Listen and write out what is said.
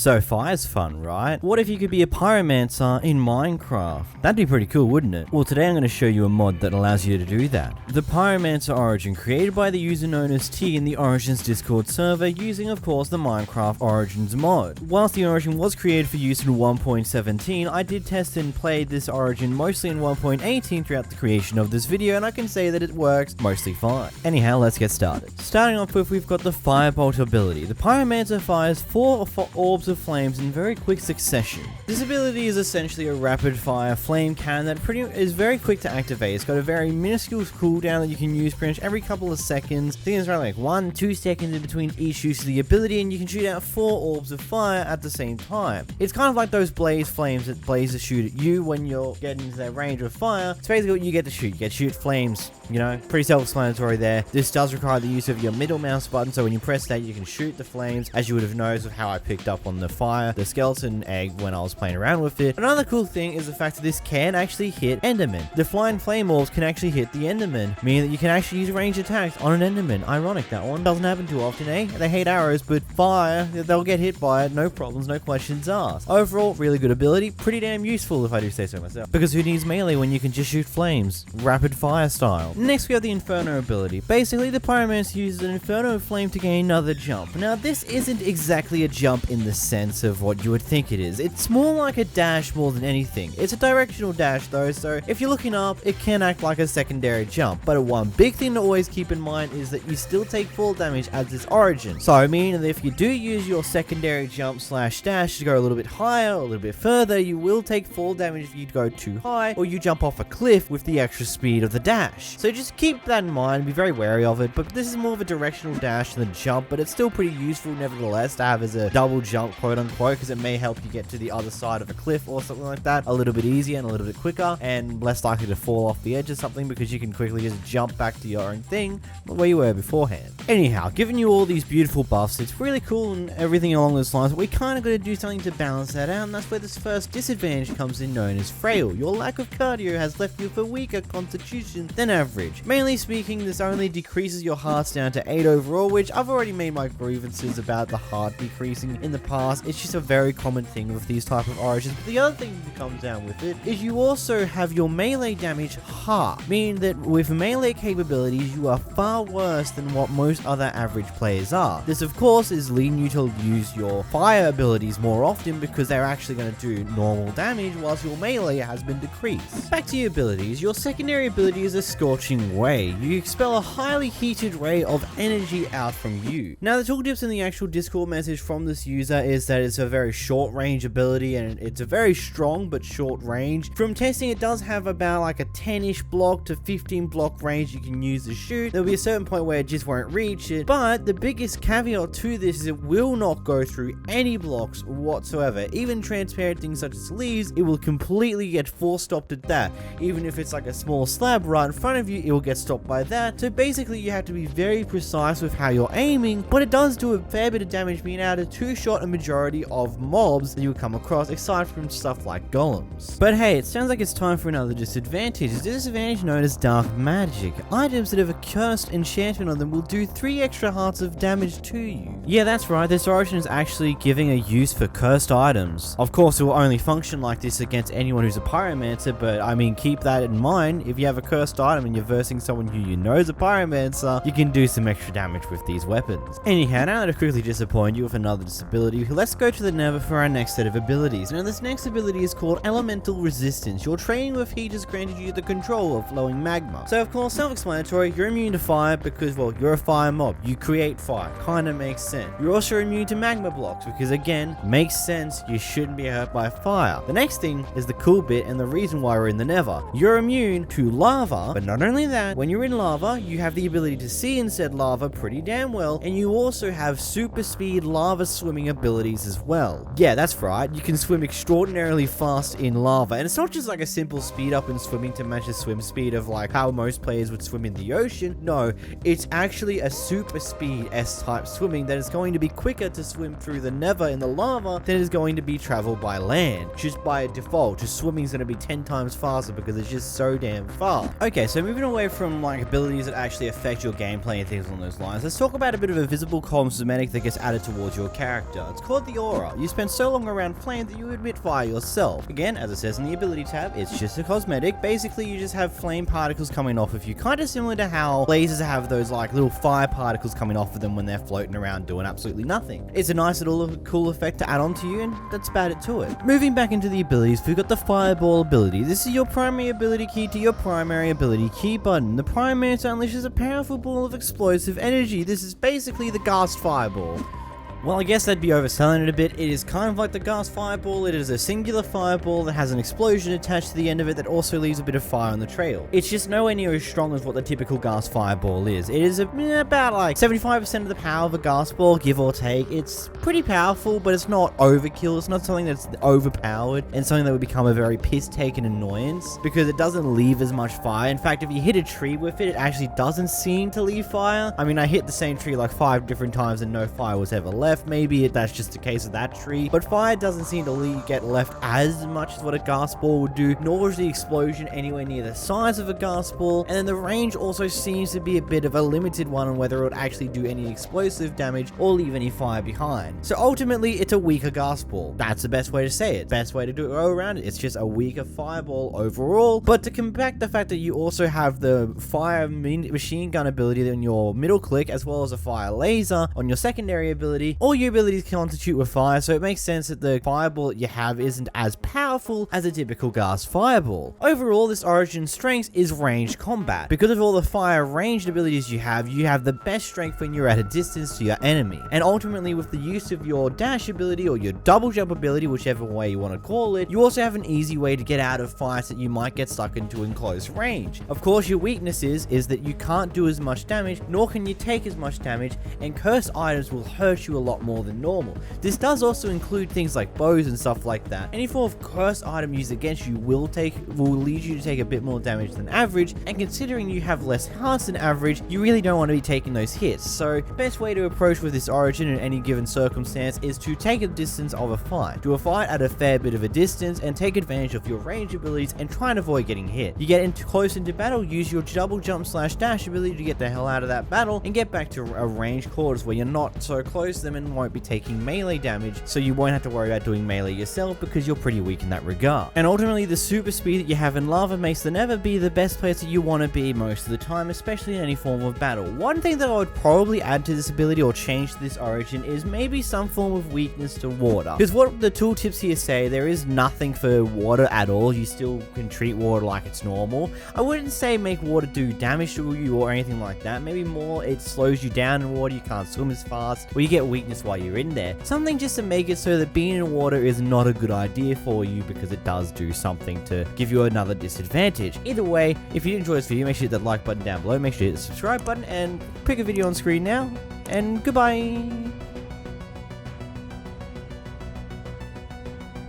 So fire's fun, right? What if you could be a pyromancer in Minecraft? That'd be pretty cool, wouldn't it? Well, today I'm going to show you a mod that allows you to do that. The Pyromancer Origin, created by the user known as T in the Origins Discord server, using of course the Minecraft Origins mod. Whilst the Origin was created for use in 1.17, I did test and play this Origin mostly in 1.18 throughout the creation of this video, and I can say that it works mostly fine. Anyhow, let's get started. Starting off with, we've got the Firebolt ability. The Pyromancer fires 4 orbs of flames in very quick succession. This ability is essentially a rapid fire flame cannon that is very quick to activate. It's got a very minuscule cooldown that you can use pretty much every couple of seconds. I think it's around like 1-2 seconds in between each use of the ability, and you can shoot out 4 orbs of fire at the same time. It's kind of like those blaze flames that blazes shoot at you when you're getting into that range of fire. It's basically what you get to shoot. You get to shoot flames, you know, pretty self-explanatory there. This does require the use of your middle mouse button, so when you press that you can shoot the flames, as you would have noticed with how I picked up on the skeleton egg when I was playing around with it. Another cool thing is the fact that this can actually hit Endermen. The flying flame orbs can actually hit the Enderman, meaning that you can actually use ranged attacks on an Enderman. Ironic, that one doesn't happen too often, eh? They hate arrows, but fire, they'll get hit by it, no problems, no questions asked. Overall, really good ability, pretty damn useful if I do say so myself. Because who needs melee when you can just shoot flames, rapid fire style? Next we have the Inferno ability. Basically, the Pyromancer uses an Inferno flame to gain another jump. Now this isn't exactly a jump in the sense of what you would think it is. It's more like a dash more than anything. It's a directional dash though, so if you're looking up, it can act like a secondary jump. But one big thing to always keep in mind is that you still take fall damage as this Origin. So I mean that if you do use your secondary jump / dash to go a little bit higher, or a little bit further, you will take fall damage if you go too high, or you jump off a cliff with the extra speed of the dash. So just keep that in mind, be very wary of it. But this is more of a directional dash than a jump, but it's still pretty useful nevertheless to have as a double jump, quote unquote, because it may help you get to the other side of a cliff or something like that a little bit easier and a little bit quicker, and less likely to fall off the edge of something because you can quickly just jump back to your own thing where you were beforehand. Anyhow, giving you all these beautiful buffs, it's really cool and everything along those lines, but we kind of got to do something to balance that out, and that's where this first disadvantage comes in, known as frail. Your lack of cardio has left you with a weaker constitution than average. Mainly speaking, this only decreases your hearts down to 8 overall, which I've already made my grievances about the heart decreasing in the past. It's just a very common thing with these type of Origins. But the other thing that comes down with it is you also have your melee damage half, meaning that with melee capabilities you are far worse than what most other average players are. This of course is leading you to use your fire abilities more often because they're actually going to do normal damage whilst your melee has been decreased. Back to your abilities, your secondary ability is a Scorching Ray. You expel a highly heated ray of energy out from you. Now the tooltips in the actual Discord message from this user is that it's a very short range ability, and it's a very strong but short range. From testing, it does have about like a 10-ish block to 15 block range you can use to shoot. There'll be a certain point where it just won't reach it, but the biggest caveat to this is it will not go through any blocks whatsoever. Even transparent things such as leaves, it will completely get force stopped at that. Even if it's like a small slab right in front of you, it will get stopped by that. So basically you have to be very precise with how you're aiming, but it does do a fair bit of damage, being able to two-shot a majority of mobs that you will come across, aside from stuff like golems. But hey, it sounds like it's time for another disadvantage. It's a disadvantage known as Dark Magic. Items that have a cursed enchantment on them will do 3 extra hearts of damage to you. Yeah, that's right, this Origin is actually giving a use for cursed items. Of course, it will only function like this against anyone who's a Pyromancer, but I mean, keep that in mind. If you have a cursed item and you're versing someone who you know is a Pyromancer, you can do some extra damage with these weapons. Anyhow, now that I've quickly disappointed you with another disability, let's go to the Nether for our next set of abilities. Now this next ability is called Elemental Resistance. Your training with heat has granted you the control of flowing magma. So of course, self-explanatory, you're immune to fire because, well, you're a fire mob. You create fire. Kinda makes sense. You're also immune to magma blocks because, again, makes sense, you shouldn't be hurt by fire. The next thing is the cool bit and the reason why we're in the Nether. You're immune to lava, but not only that, when you're in lava, you have the ability to see in said lava pretty damn well, and you also have super speed lava swimming abilities as well. Yeah, that's right, you can swim extraordinarily fast in lava, and it's not just like a simple speed up in swimming to match the swim speed of like how most players would swim in the ocean. No, it's actually a super speed S-type swimming that is going to be quicker to swim through the Nether in the lava than it is going to be travel by land. Just by default, just swimming is going to be 10 times faster because it's just so damn fast. Okay, so moving away from like abilities that actually affect your gameplay and things along those lines, let's talk about a bit of a visible cosmetic that gets added towards your character. It's called called the Aura. You spend so long around flame that you emit fire yourself. Again, as it says in the ability tab, it's just a cosmetic. Basically, you just have flame particles coming off of you, kind of similar to how lasers have those like little fire particles coming off of them when they're floating around doing absolutely nothing. It's a nice little cool effect to add on to you, and that's about it to it. Moving back into the abilities, we've got the Fireball ability. This is your primary ability key to your primary ability key button. The Pyromancer unleashes a powerful ball of explosive energy. This is basically the Ghast Fireball. Well, I guess that'd be overselling it a bit. It is kind of like the Ghast Fireball. It is a singular fireball that has an explosion attached to the end of it that also leaves a bit of fire on the trail. It's just nowhere near as strong as what the typical Ghast Fireball is. It is about like 75% of the power of a Ghast Ball, give or take. It's pretty powerful, but it's not overkill. It's not something that's overpowered and something that would become a very piss-taking annoyance because it doesn't leave as much fire. In fact, if you hit a tree with it, it actually doesn't seem to leave fire. I mean, I hit the same tree like 5 different times and no fire was ever left. Maybe that's just the case of that tree, but fire doesn't seem to get left as much as what a Ghast Ball would do, nor is the explosion anywhere near the size of a Ghast Ball, and then the range also seems to be a bit of a limited one on whether it would actually do any explosive damage or leave any fire behind. So ultimately, it's a weaker Ghast Ball. That's the best way to say it. Best way to go around it. It's just a weaker fireball overall, but to combat the fact that you also have the fire machine gun ability on your middle click, as well as a fire laser on your secondary ability, all your abilities constitute with fire, so it makes sense that the fireball that you have isn't as powerful as a typical Ghast Fireball. Overall, this Origin's strength is ranged combat. Because of all the fire ranged abilities you have the best strength when you're at a distance to your enemy. And ultimately, with the use of your dash ability or your double jump ability, whichever way you want to call it, you also have an easy way to get out of fights that you might get stuck into in close range. Of course, your weakness is that you can't do as much damage, nor can you take as much damage, and cursed items will hurt you a lot more than normal. This does also include things like bows and stuff like that. Any form of cursed item used against you will lead you to take a bit more damage than average, and considering you have less hearts than average, you really don't want to be taking those hits. So best way to approach with this Origin in any given circumstance is to take a distance of a fight. Do a fight at a fair bit of a distance and take advantage of your range abilities and try and avoid getting hit. You get close into battle, use your double jump / dash ability to get the hell out of that battle and get back to a range quarters where you're not so close to them and won't be taking melee damage, so you won't have to worry about doing melee yourself because you're pretty weak in that regard. And ultimately, the super speed that you have in Lava makes the Nether be the best place that you want to be most of the time, especially in any form of battle. One thing that I would probably add to this ability or change to this Origin is maybe some form of weakness to water, because what the tooltips here say, there is nothing for water at all. You still can treat water like it's normal. I wouldn't say make water do damage to you or anything like that. Maybe more it slows you down in water, you can't swim as fast, or you get weakness while you're in there. Something just to make it so that being in water is not a good idea for you, because it does do something to give you another disadvantage. Either way, if you did enjoy this video, make sure to hit that like button down below, make sure to hit the subscribe button, and pick a video on screen now, and goodbye!